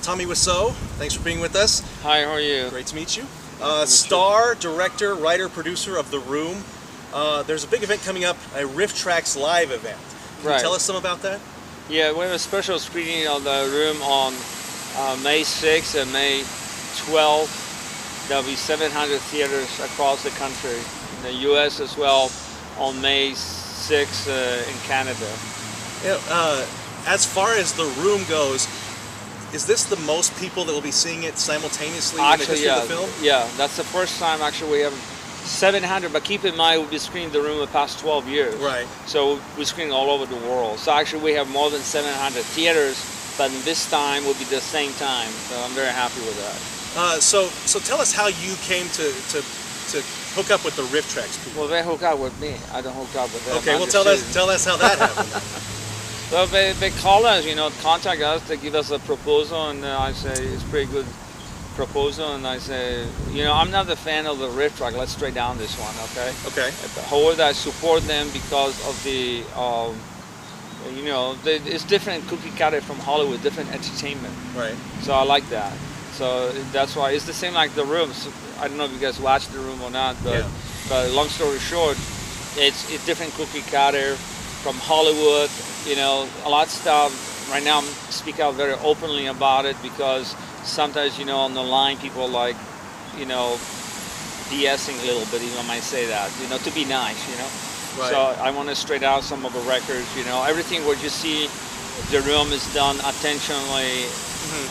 Tommy Wiseau, thanks for being with us. Hi, how are you? Great to meet you. Star, director, writer, producer of The Room. There's a big event coming up, a RiffTrax live event. Can you tell us some about that? Yeah, we have a special screening of The Room on May 6th and May 12th. There'll be 700 theaters across the country, in the U.S. as well, on May 6th in Canada. Yeah, as far as The Room goes, is this the most people that will be seeing it simultaneously in the history of the film? Yeah, that's the first time actually we have 700, but keep in mind we've been screening The Room the past 12 years. Right. So we're screening all over the world. So actually we have more than 700 theaters, but this time will be the same time. So I'm very happy with that. So tell us how you came to hook up with the RiffTrax people. Well, they hook up with me. I don't hook up with them. Okay, well tell us how that happened. Well, they call us, contact us, they give us a proposal, and I say, it's a pretty good proposal, and I say, I'm not a fan of the RiffTrax, let's straight down this one, okay? Okay. However, I support them because of the, it's different cookie cutter from Hollywood, different entertainment. Right. So I like that. So that's why, it's the same like The Room. So I don't know if you guys watched The Room or not, but, yeah. But long story short, it's different cookie cutter from Hollywood. A lot of stuff right now. I'm speak out very openly about it because sometimes, on the line, people like, BSing a little bit, I might say that, to be nice, Right. So I want to straight out some of the records, everything what you see, The Room is done attentionally,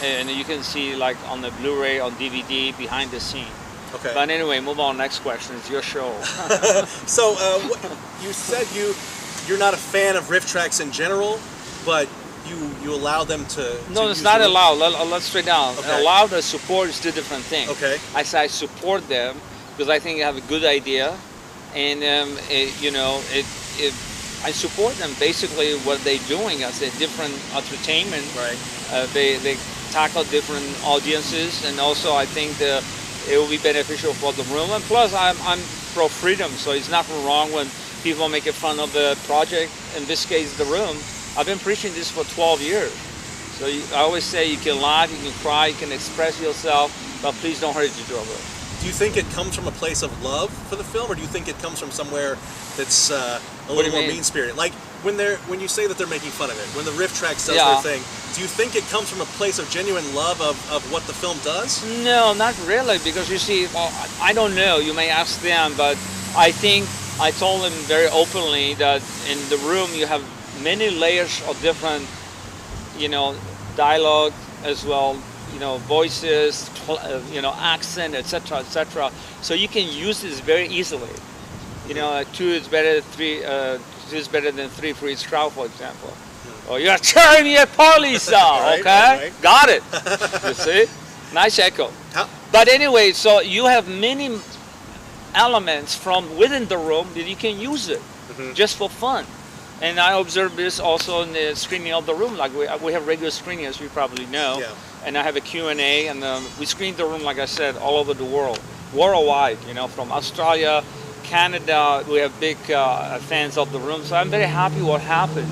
and you can see like on the Blu-ray, on DVD, behind the scene. Okay. But anyway, move on, next question, it's your show. So, you said you're not a fan of RiffTrax in general, but you allow them to No, it's not allowed. Let's straight down. Okay. Allowed or support is two different things. Okay. I say I support them because I think they have a good idea, and I support them basically what they're doing as a different entertainment. Right. They tackle different audiences, and also I think it will be beneficial for The Room. And plus, I'm pro freedom, so it's nothing wrong when people making fun of the project, in this case, The Room. I've been preaching this for 12 years. So I always say you can laugh, you can cry, you can express yourself, but please don't hurt each other. Do you think it comes from a place of love for the film, or do you think it comes from somewhere that's a little more mean-spirited? Like when you say that they're making fun of it, when the RiffTrax does their thing, do you think it comes from a place of genuine love of what the film does? No, not really, because you see, well, I don't know, you may ask them, but I think I told them very openly that in The Room you have many layers of different, dialogue as well, voices, accent, etc., etc. So you can use this very easily. Two is better than three for each crowd, for example. Or you're tearing me apart, Lisa. Right, okay, right. Got it. You see, nice echo. But anyway, so you have many elements from within The Room that you can use it just for fun. And I observed this also in the screening of The Room. Like we have regular screening, as you probably know. Yeah. And I have a Q&A, and we screen The Room, like I said, all over the world, worldwide. From Australia, Canada. We have big fans of The Room. So I'm very happy what happened.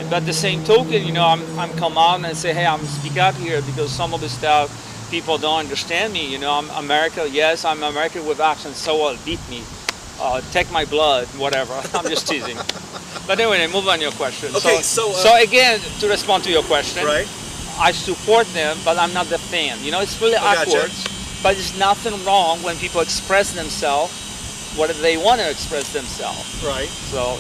But at the same token, I'm come out and say, hey, I'm speak up here because some of the stuff people don't understand me. I'm America. Yes, I'm American with accent. So what? Beat me. Take my blood, whatever. I'm just teasing. But anyway, move on your question. Okay, so again, to respond to your question, right. I support them, but I'm not the fan. It's really awkward, but there's nothing wrong when people express themselves what they want to express themselves. Right. So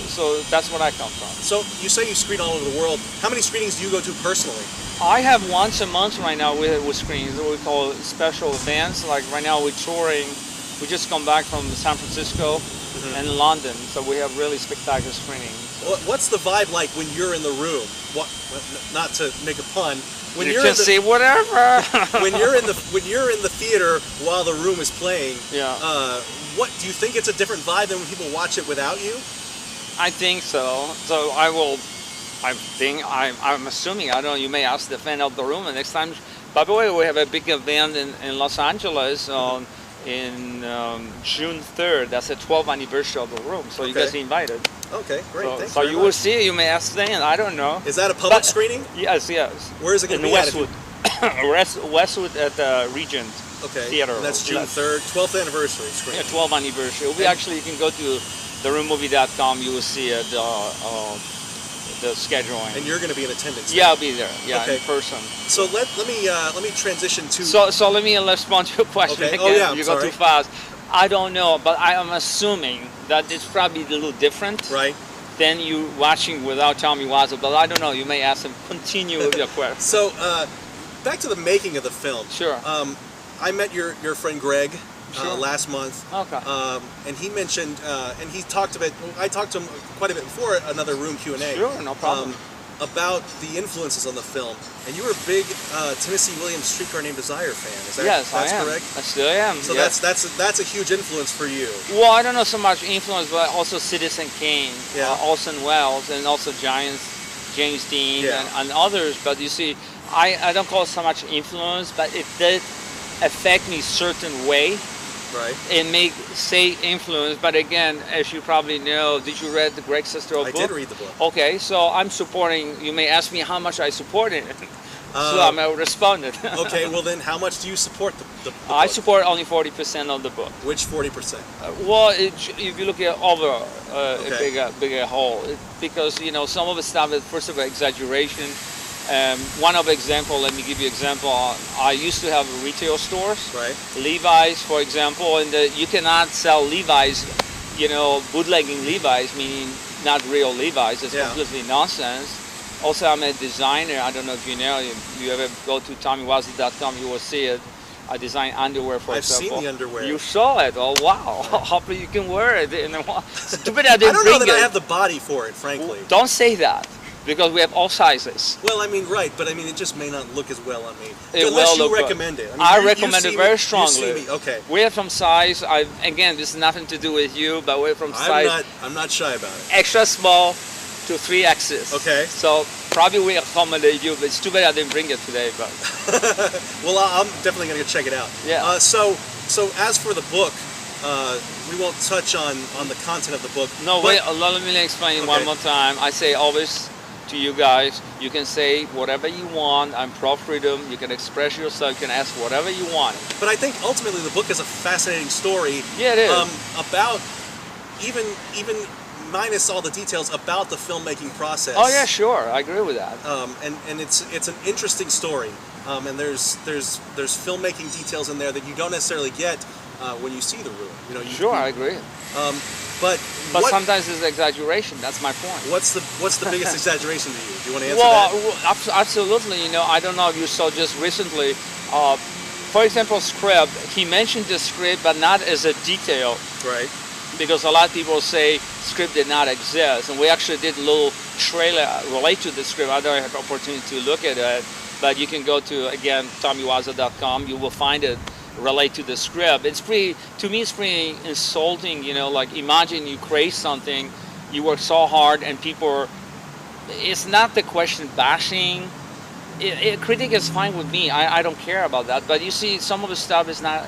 that's what I come from. So you say you screen all over the world. How many screenings do you go to personally? I have once a month right now with screenings. We call special events. Like right now we're touring. We just come back from San Francisco and London, so we have really spectacular screenings. What's the vibe like when you're in the room? Not to make a pun. When you can say whatever. when you're in the theater while The Room is playing, what do you think it's a different vibe than when people watch it without you? I think so. So I'm assuming, I don't know, you may ask the fan of The Room the next time. By the way, we have a big event in Los Angeles in June 3rd. That's the 12th anniversary of The Room. So you guys are invited. Okay, great. So you will see. You may ask them. I don't know. Is that a public screening? Yes. Where is it going to be? In Westwood. Westwood at the Regent Theater. And that's June 3rd, 12th anniversary screen. Yeah, 12th anniversary. We actually, you can go to theroommovie.com. You will see it, the scheduling. And you're going to be in attendance. Yeah, I'll be there. Yeah, in person. So let me transition to. So let me respond to your question again. Oh yeah, you go too fast. I don't know, but I am assuming that it's probably a little different. Right. Than you watching without Tommy Wiseau, but I don't know. You may ask him. Continue with your question. So, back to the making of the film. Sure. I met your friend Greg last month. Okay. And he mentioned, and he talked about. I talked to him quite a bit before another room Q&A. Sure, no problem. About the influences on the film, and you were a big Tennessee Williams Streetcar Named Desire fan. Is that yes, that's I am. correct? I still am. So that's a huge influence for you. Well, I don't know so much influence, but also Citizen Kane, Orson Welles, and also James Dean, and others. But you see, I don't call it so much influence, but it did affect me a certain way. Right. It may say influence, but again, as you probably know, did you read the Greg Sestero book? I did read the book. Okay, so I'm supporting, you may ask me how much I support it. So I'm responding. Okay, well then how much do you support the book? I support only 40% of the book. Which 40%? Well, if you look at over a bigger whole, because, you know, some of the stuff is, first of all, exaggeration. One of example, let me give you example. I used to have retail stores, right? Levi's, for example, and you cannot sell Levi's, you know, bootlegging Levi's, meaning not real Levi's. It's completely nonsense. Also, I'm a designer. I don't know if you know. If you ever go to TommyWiseau.com, you will see it. I design underwear, for example. I've seen the underwear. You saw it. Oh, wow. Hopefully you can wear it. Stupid I didn't I don't know that I have the body for it, frankly. Don't say that. Because we have all sizes. Well, I mean, right, but I mean, it just may not look as well on me. Unless you recommend it. I recommend it very strongly. You see me, okay. We have some size. Again, this is nothing to do with you, but we're from size. I'm not shy about it. Extra small to 3Xs. Okay. So probably we accommodate you, but it's too bad I didn't bring it today. But well, I'm definitely gonna go check it out. Yeah. So as for the book. We won't touch on the content of the book. No, wait, let me explain one more time. I say always to you guys, you can say whatever you want. I'm pro-freedom. You can express yourself. You can ask whatever you want. But I think ultimately the book is a fascinating story. Yeah, it is. About even minus all the details about the filmmaking process. Oh yeah, sure. I agree with that. And it's an interesting story. And there's filmmaking details in there that you don't necessarily get when you see the room. You know. Sure, I agree. But sometimes it's exaggeration. That's my point. What's the biggest exaggeration to you? Do you want to answer that? Well, absolutely. You know, I don't know if you saw just recently. For example, script. He mentioned the script, but not as a detail. Right. Because a lot of people say script did not exist, and we actually did a little trailer relate to the script. I don't have the opportunity to look at it, but you can go to again TommyWiseau.com. You will find it. Relate to the script. It's pretty, to me, it's pretty insulting, you know, like imagine you create something, you work so hard and people, it's not the question bashing. Critic is fine with me. I don't care about that. But you see, some of the stuff is not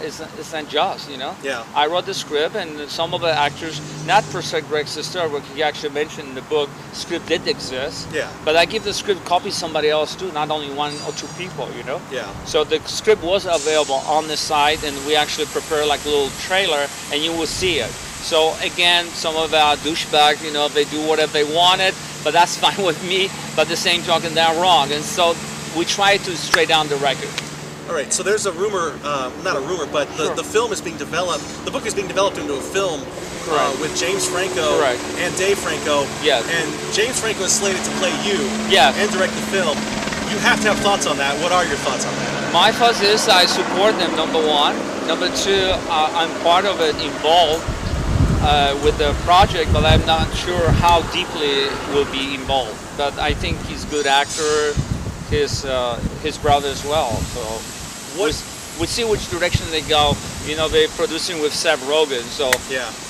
just, you know. Yeah. I wrote the script, and some of the actors, not per se Greg Sestero, but he actually mentioned in the book, script did exist. Yeah. But I give the script copy to somebody else too, not only one or two people, you know. Yeah. So the script was available on the site, and we actually prepared like a little trailer, and you will see it. So again, some of our douchebags, you know, they do whatever they wanted, but that's fine with me. But the same talking, they're wrong, and so. We try to straight down the record. All right, so there's a rumor, not a rumor, but the film is being developed, the book is being developed into a film with James Franco and Dave Franco. Yes. And James Franco is slated to play you and direct the film. You have to have thoughts on that. What are your thoughts on that? My thoughts is I support them, number one. Number two, I'm part of it, involved with the project, but I'm not sure how deeply will be involved. But I think he's a good actor. His brother as well. So we see which direction they go. You know, they're producing with Seth Rogen, so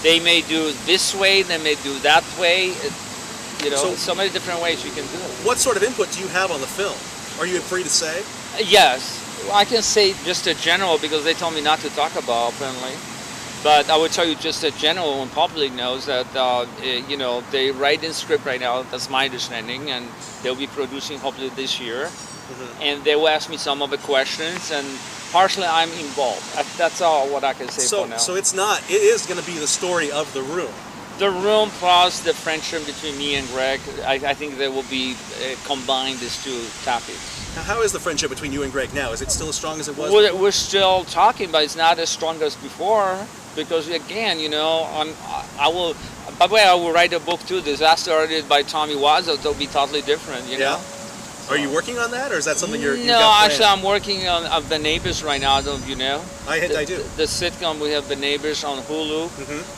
they may do this way, they may do that way. You know, so many different ways you can do it. What sort of input do you have on the film? Are you free to say? Yes, I can say just a general because they told me not to talk about apparently. But I would tell you just a general, when public knows that, you know, they write in script right now, that's my understanding, and they'll be producing hopefully this year. and they will ask me some of the questions, and partially I'm involved. That's all what I can say for now. So it's not. It is going to be the story of the room. The room plus the friendship between me and Greg. I think they will be combined these two topics. Now, how is the friendship between you and Greg now? Is it still as strong as it was? We're still talking, but it's not as strong as before. Because again, you know, I will. By the way, I will write a book too. Disaster Artist by Tommy Wiseau. It'll be totally different. You know. Are you working on that, or is that something you've No, got actually, I'm working on The Neighbors right now. I don't know if you know. I do. The sitcom, we have The Neighbors on Hulu,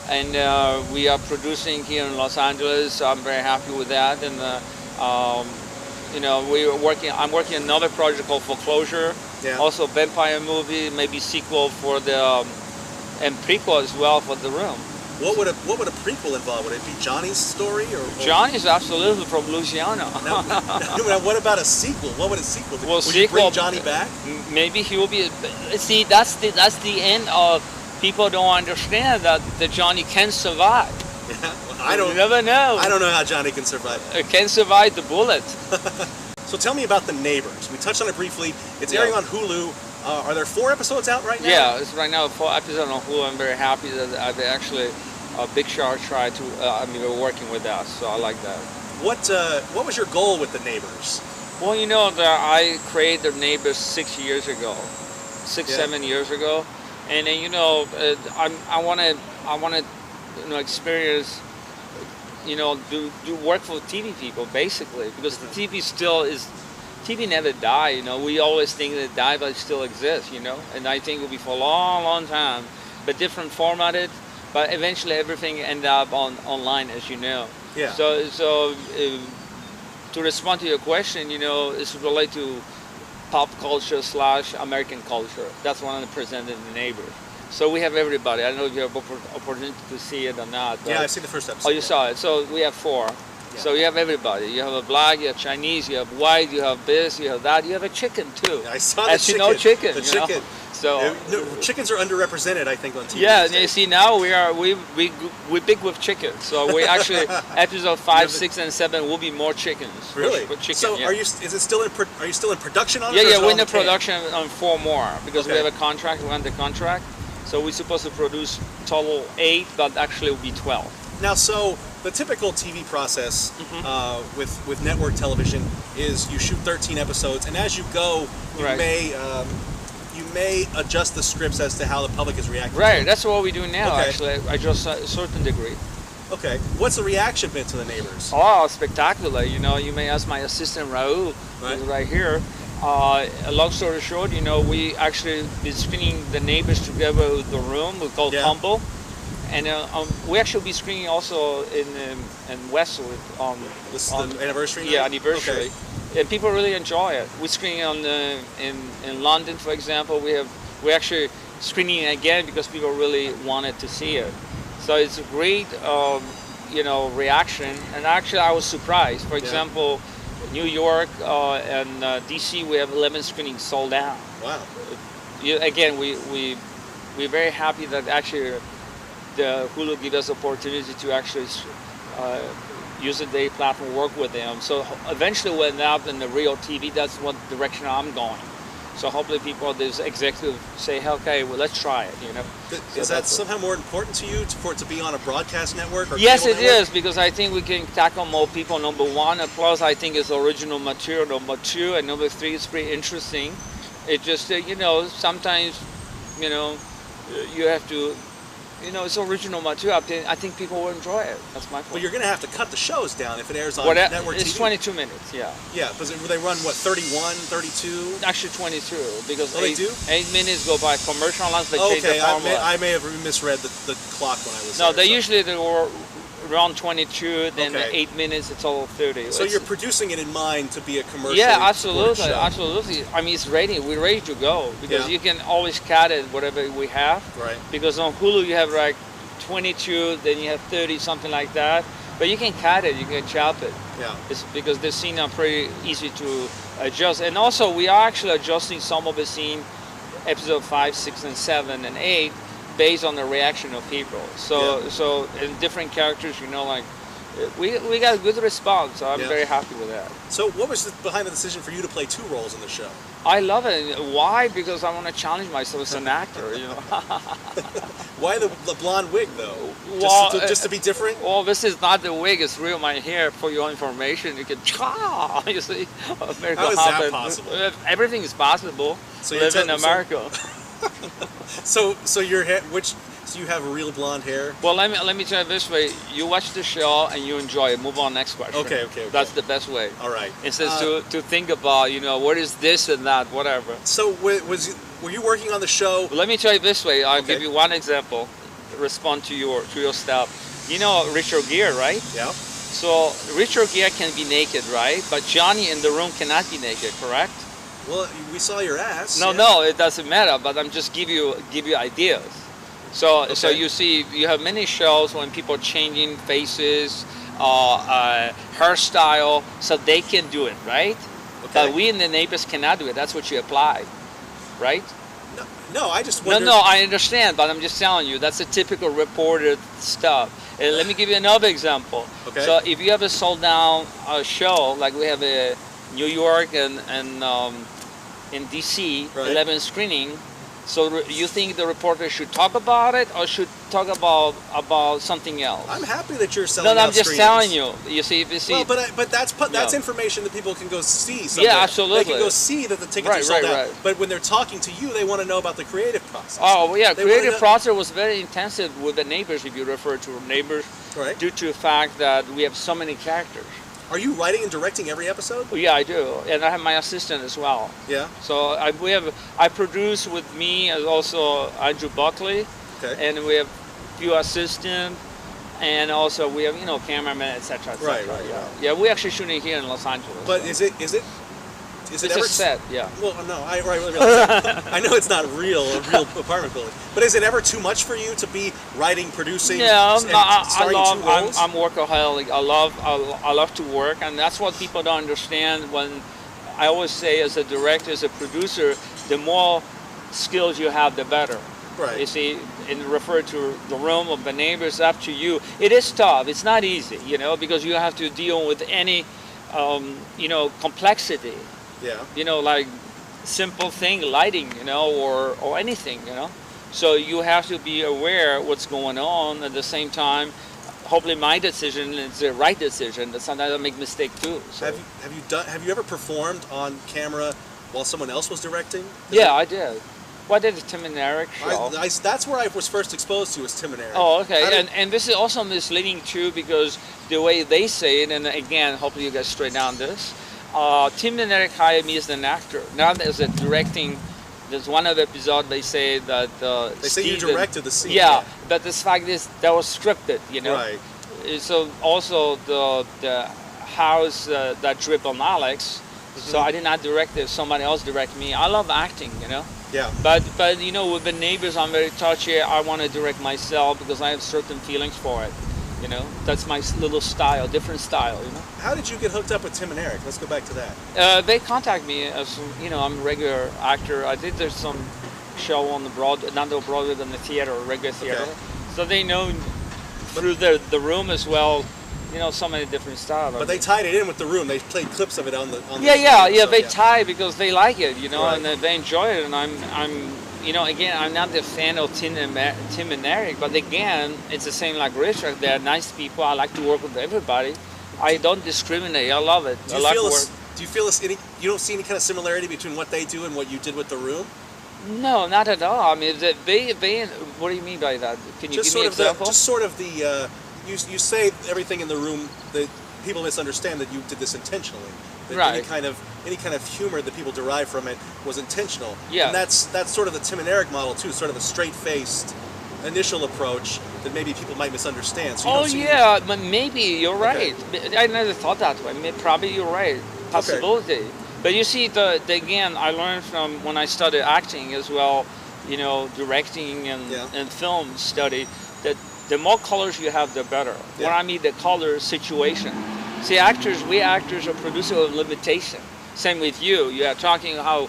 and we are producing here in Los Angeles. So I'm very happy with that. And you know, I'm working on another project called Foreclosure. Yeah. Also, vampire movie, maybe sequel for the and prequel as well for The Room. What would a prequel involve? Would it be Johnny's story or Johnny's absolutely from Louisiana. Now, what about a sequel? What would a sequel be? Well, would you bring Johnny back? Maybe he will be. See, that's the end of people don't understand that the Johnny can survive. Yeah, well, I don't. You never know. I don't know how Johnny can survive. Can survive the bullet. So tell me about The Neighbors. We touched on it briefly. It's airing on Hulu. Are there 4 episodes out right now? Yeah, it's right now 4 episodes on Hulu. I'm very happy that I've actually Big Shark tried to. We're working with us, so I like that. What was your goal with The Neighbors? Well, you know that I created The Neighbors 6 years ago, 7 years ago, and then you know I want to you know experience. You know, do work for TV people basically, because the TV still is. TV never die, you know. We always think that it died, but it still exists, you know. And I think it will be for a long, long time, but different formatted. But eventually, everything end up online, as you know. Yeah. So to respond to your question, you know, it's related to pop culture / American culture. That's what I'm presenting in The Neighbors. So we have everybody. I don't know if you have opportunity to see it or not. Yeah, I've seen the first episode. Oh, you saw it. So we have 4. Yeah. So you have everybody. You have a black, you have Chinese, you have white, you have this, you have that. You have a chicken too. Yeah, I saw the As chicken. You know, chicken. The chicken. So chickens are underrepresented, I think, on TV. Yeah, and you see now we big with chicken. So we actually episode 5, 6, and 7 will be more chickens. Really? For chicken, so yeah. Are you still in production on it? Yeah, we're in the production on 4 more because we have a contract. We're under contract. So we're supposed to produce total 8, but actually it will be 12. Now, so the typical TV process with network television is you shoot 13 episodes, and as you go, you may adjust the scripts as to how the public is reacting. Right, that's what we do now. Actually, I adjust a certain degree. Okay, what's the reaction been to The Neighbors? Oh, spectacular! You know, you may ask my assistant Raul, who's right here. A long story short, you know, we actually been screening The Neighbors together with The Room. We call Combo. And we actually be screening also in Westwood. This is the anniversary night? Yeah, anniversary. Okay. And people really enjoy it. We're screening in London, for example. We're actually screening again because people really wanted to see it. So it's a great, you know, reaction. And actually, I was surprised. For example, New York and DC, we have 11 screenings sold out. Wow. Again, we're very happy that actually. The Hulu gives us opportunity to actually use the day platform, work with them. So eventually we'll end up in the real TV. That's what direction I'm going. So hopefully these executives say, okay, well, let's try it, you know. Is that somehow more important to you for it to be on a broadcast network? Or yes, it is, because I think we can tackle more people, number 1. And plus, I think it's original material, number 2. And number 3, it's pretty interesting. It just, you know, sometimes, you know, you have to... You know, it's original material. I think people will enjoy it. That's my point. Well, you're going to have to cut the shows down if it airs on network TV. It's 22 minutes, yeah. Yeah, because they run, what, 31, 32? Actually 22, because they do? 8 minutes go by commercial unless they change the formula. I may have misread the clock when I was there. No, they usually they were around 22, then the 8 minutes, it's all 30. So you're producing it in mind to be a commercial. Yeah, absolutely, absolutely. I mean, it's ready. We're ready to go because you can always cut it, whatever we have. Right. Because on Hulu you have like 22, then you have 30, something like that. But you can cut it, you can chop it. Yeah. It's because the scenes are pretty easy to adjust. And also, we are actually adjusting some of the scene, episode 5, 6, and 7, and 8, based on the reaction of people. So in different characters, you know, like We got a good response, so I'm very happy with that. So what was behind the decision for you to play 2 roles in the show? I love it. Why? Because I want to challenge myself as an actor, you know. Why the blonde wig, though? Well, just to be different? Well, this is not the wig, it's real my hair. For your information, you can, you see, America. How is that possible? Everything is possible. So live in America. So your hair, so you have real blonde hair? Well, let me tell you this way: you watch the show and you enjoy it. Move on, next question. Okay. That's the best way. All right. Instead to think about, you know, what is this and that, whatever. So were you working on the show? Well, let me tell you this way. I'll give you one example. Respond to your stuff. You know Richard Gere, right? Yeah. So Richard Gere can be naked, right? But Johnny in the room cannot be naked, correct? Well, we saw your ass. No, it doesn't matter. But I'm just give you ideas. So you see, you have many shows when people changing faces, hairstyle, so they can do it, right? Okay. But we in the neighbors cannot do it. That's what you apply, right? No, I just wondered. No, I understand, but I'm just telling you, that's a typical reported stuff. And let me give you another example. Okay. So if you have a sold-down show, like we have a New York and in DC, 11 screening, so you think the reporter should talk about it or should talk about something else? I'm happy that you're selling. No, I'm just telling you. You see, Well, but that's information that people can go see. Somewhere. Yeah, absolutely. They can go see that the tickets are sold out. But when they're talking to you, they want to know about the creative process. Oh, well, yeah, creative process was very intensive with the neighbors. If you refer to neighbors, due to the fact that we have so many characters. Are you writing and directing every episode? Well, yeah, I do, and I have my assistant as well. Yeah. So I produce with me as also Andrew Buckley, and we have a few assistants, and also we have cameramen, etc. Right. Yeah, we're actually shooting here in Los Angeles. But so. Is it it's ever a set? Yeah. Well, no, I realize I know it's not a real apartment building, but is it ever too much for you to be writing, producing? Yeah, starring 2 roles? I'm workaholic. I love to work, and that's what people don't understand. When I always say, as a director, as a producer, the more skills you have, the better. Right. You see, and refer to the room of the neighbors, up to you. It is tough. It's not easy, because you have to deal with any, complexity. Yeah. Like simple thing, lighting, or anything, So you have to be aware what's going on at the same time. Hopefully my decision is the right decision, but sometimes I make mistakes too. So. Have you ever performed on camera while someone else was directing? Yeah, I did. Well, I did the Tim and Eric show. That's where I was first exposed to, was Tim and Eric. Oh, okay. And this is also misleading too, because the way they say it, and again, hopefully you guys straighten down this. Tim and Eric hired me as an actor, not as a directing. There's one of the episodes they say that they say you directed the scene. Yeah, but the fact is that was scripted, Right. So also the house that drip on Alex. So I did not direct it. Somebody else directed me. I love acting, Yeah. But with the neighbors, I'm very touchy. I want to direct myself because I have certain feelings for it. That's my little style, different style. How did you get hooked up with Tim and Eric? Let's go back to that. They contact me as I'm a regular actor. I did there's some show on the not the Broadway, than the theater, regular theater. Okay. So they know through the room as well. So many different styles. But they tied it in with the room. They played clips of it on the. Yeah. They tie because they like it, right. and they enjoy it. And I'm. Again, I'm not the fan of Tim and Eric, but again, it's the same like RiffTrax. They're nice people. I like to work with everybody. I don't discriminate. I love it. Do you feel you don't see any kind of similarity between what they do and what you did with the room? No, not at all. I mean, they what do you mean by that? Can you give me an example? You say everything in the room that people misunderstand that you did this intentionally. That right. Any kind of humor that people derive from it was intentional. Yeah. And that's sort of the Tim and Eric model too, sort of a straight-faced initial approach that maybe people might misunderstand. So but maybe you're right. Okay. I never thought that way. Probably you're right. Possibility. Okay. But you see, again, I learned from when I studied acting as well, directing and film study, that the more colors you have, the better. Yeah. When I mean the color situation. See, we actors are producers of limitation. Same with you. You are talking how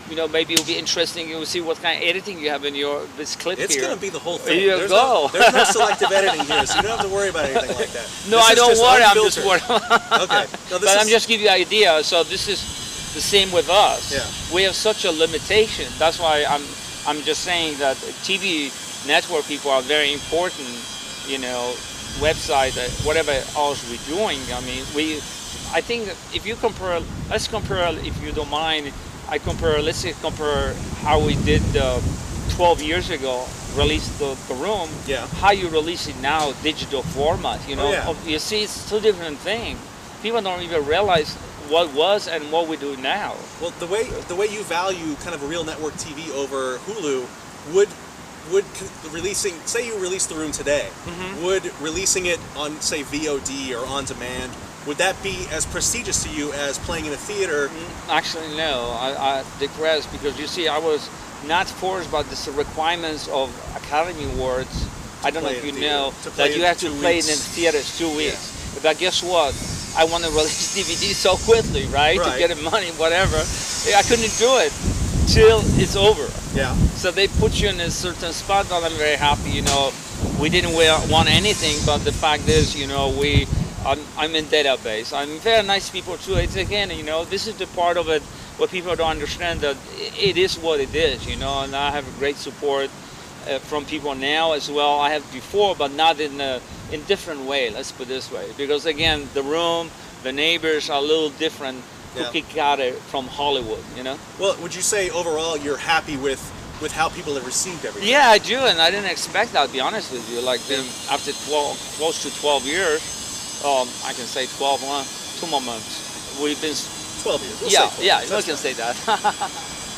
you know, maybe it'll be interesting. You'll see what kind of editing you have in this clip it's here. It's going to be the whole thing. There you go. There's no selective editing here, so you don't have to worry about anything like that. No, I don't worry. I'm just worried. Okay. No, but I'm just giving you an idea. So this is the same with us. Yeah. We have such a limitation. That's why I'm just saying that TV network people are very important. You know, website, whatever else we're doing. I mean, I think that if you compare, let's compare, if you don't mind, let's say compare how we did 12 years ago, release the room, yeah. How you release it now, digital format, you know. Oh, yeah. You see, it's two different things. People don't even realize what was and what we do now. Well, the way you value kind of a real network TV over Hulu, would releasing, say you release the room today, would releasing it on, say, VOD or on demand, would that be as prestigious to you as playing in a theater? Actually, no. I digress, because you see, I was not forced by the requirements of Academy Awards. I don't know if you know that you have to play it in theaters 2 weeks. Yeah. But guess what? I want to release DVD so quickly, right? To get money, whatever. I couldn't do it till it's over. Yeah. So they put you in a certain spot, and I'm very happy. You know, we didn't want anything, but the fact is, you know, I'm in database. I'm very nice people too. It's again, you know, this is the part of it where people don't understand that it is what it is, you know. And I have great support from people now as well. I have before, but not in different way. Let's put it this way, because again, the room, the neighbors are a little different. Cookie cutter from Hollywood, you know. Well, would you say overall you're happy with how people have received everything? Yeah, I do, and I didn't expect that, to be honest with you. Like after close to 12 years, I can say 12, 2 more months. We've been 12 years. We'll yeah, say 12. Yeah, I can say that.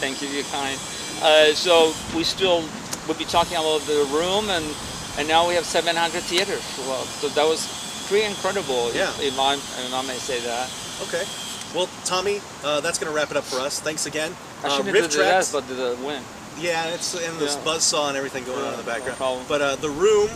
Thank you, you're kind. So we'll be talking about the room, and now we have 700 theaters. Well, so that was pretty incredible. Yeah. If I may say that. Okay. Well, Tommy, that's going to wrap it up for us. Thanks again. I shouldn't have did that, but did it win? Yeah, it's in this buzzsaw and everything going on in the background. No problem. But The Room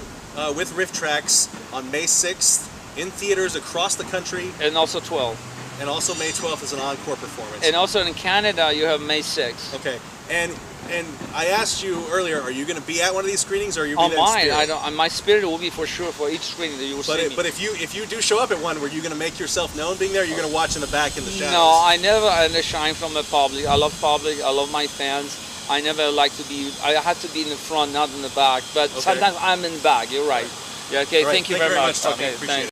with RiffTrax on May 6th in theaters across the country. And also 12. And also May 12th is an encore performance. And also in Canada, you have May 6th. Okay. And I asked you earlier, are you going to be at one of these screenings, or are you going to be mine? Spirit? I don't. My Spirit will be for sure for each screening that you will see me. But if you do show up at one, were you going to make yourself known being there? Or are you going to watch in the back in the shadows? No, I never shine from the public. I love public. I love my fans. I never like to be. I have to be in the front, not in the back. But sometimes I'm in the back. You're right. Yeah. Okay. Right. Thank you very much. Tommy. Okay. Appreciate Thanks. it.